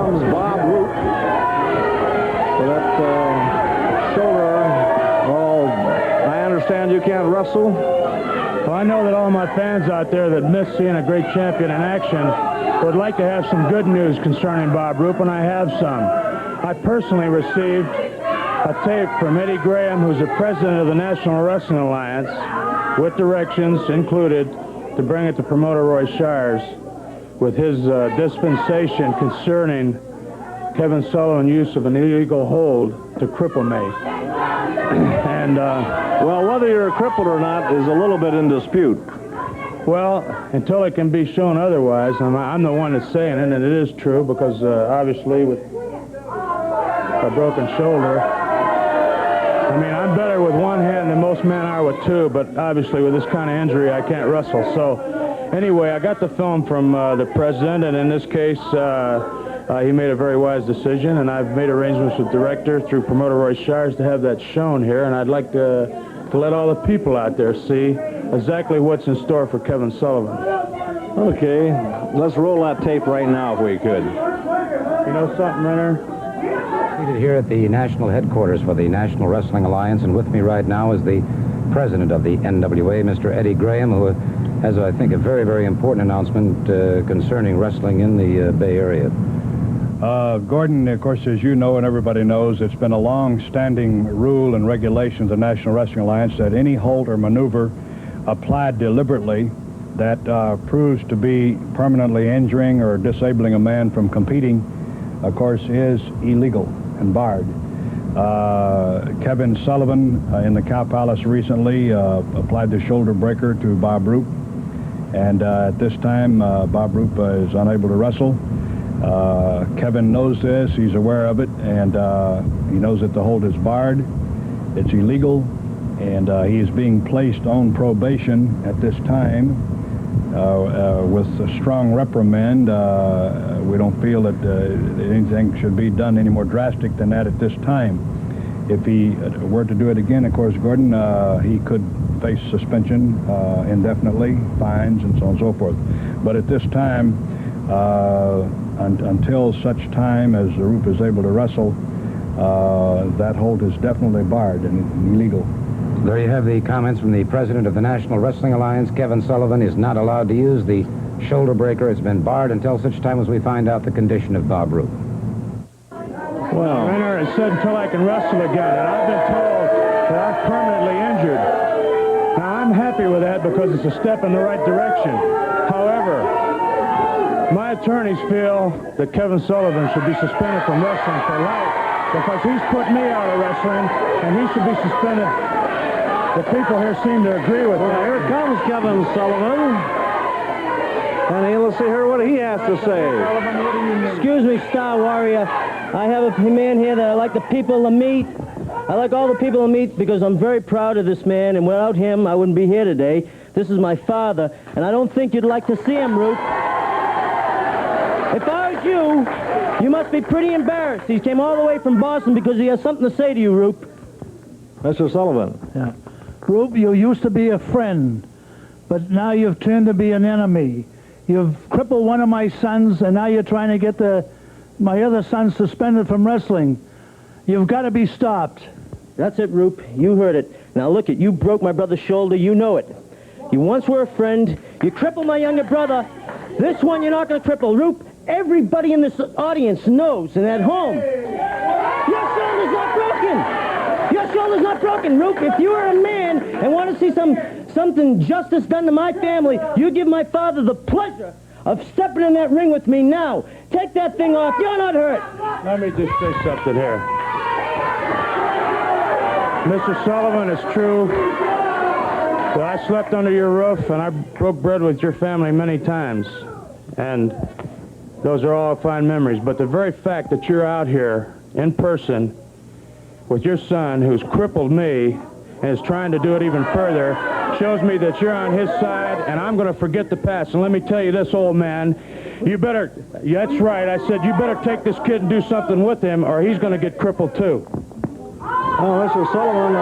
comes Bob Roop with that shoulder. Oh, I understand you can't wrestle. Well, I know that all my fans out there that miss seeing a great champion in action would like to have some good news concerning Bob Roop, and I have some. I personally received a tape from Eddie Graham, who's the president of the National Wrestling Alliance, with directions included to bring it to promoter Roy Shires with his dispensation concerning Kevin Sullivan's use of an illegal hold to cripple me. And, well, whether you're crippled or not is a little bit in dispute. Well, until it can be shown otherwise, I'm the one that's saying it, and it is true, because obviously with a broken shoulder, I mean, I'm better with one hand than most men are with two, but obviously with this kind of injury, I can't wrestle. So anyway, I got the film from the president, and in this case, he made a very wise decision, and I've made arrangements with director through promoter Roy Shires to have that shown here, and I'd like to let all the people out there see exactly what's in store for Kevin Sullivan. Okay, let's roll that tape right now if we could. You know something, Renner? Seated here at the national headquarters for the National Wrestling Alliance, and with me right now is the president of the NWA, Mr. Eddie Graham, who has, I think, a very, very important announcement concerning wrestling in the Bay Area. Gordon, of course, as you know and everybody knows, it's been a long-standing rule and regulation of the National Wrestling Alliance that any hold or maneuver applied deliberately that proves to be permanently injuring or disabling a man from competing, of course, is illegal and barred. Kevin Sullivan in the Cow Palace recently applied the shoulder breaker to Bob Roop, and at this time Bob Roop is unable to wrestle. Kevin knows this, he's aware of it, and he knows that the hold is barred, it's illegal, and he is being placed on probation at this time with a strong reprimand. We don't feel that anything should be done any more drastic than that at this time. If he were to do it again, of course, Gordon, he could face suspension indefinitely, fines, and so on and so forth. But at this time, until such time as Roop is able to wrestle, that hold is definitely barred and illegal. There you have the comments from the president of the National Wrestling Alliance. Kevin Sullivan is not allowed to use the shoulder breaker. It's been barred until such time as we find out the condition of Bob Roop. Well, Renner has said until I can wrestle again, and I've been told that I'm permanently injured. Now, I'm happy with that because it's a step in the right direction. However, my attorneys feel that Kevin Sullivan should be suspended from wrestling for life because he's put me out of wrestling, and he should be suspended. The people here seem to agree with that. Here comes Kevin Sullivan. And let's hear what he has to say. Excuse me, Star Warrior. I have a man here that I like the people to meet. I like all the people to meet because I'm very proud of this man, and without him, I wouldn't be here today. This is my father, and I don't think you'd like to see him, Roop. If I was you, you must be pretty embarrassed. He came all the way from Boston because he has something to say to you, Roop. Mr. Sullivan. Yeah. Roop, you used to be a friend, but now you've turned to be an enemy. You've crippled one of my sons, and now you're trying to get my other son suspended from wrestling. You've got to be stopped. That's it, Roop. You heard it. Now look it, you broke my brother's shoulder, you know it. You once were a friend. You crippled my younger brother. This one you're not going to cripple. Roop, everybody in this audience knows and at home. Your shoulder's not broken. Your shoulder's not broken, Roop. If you were a man and want to see something justice done to my family, you give my father the pleasure of stepping in that ring with me now. Take that thing off. You're not hurt. Let me just say something here. Mr. Sullivan, it's true that I slept under your roof and I broke bread with your family many times. And those are all fine memories. But the very fact that you're out here in person with your son who's crippled me and is trying to do it even further shows me that you're on his side, and I'm going to forget the past. And let me tell you this, old man, you better, that's right, I said you better take this kid and do something with him or he's going to get crippled too. Oh, Mr. Sullivan,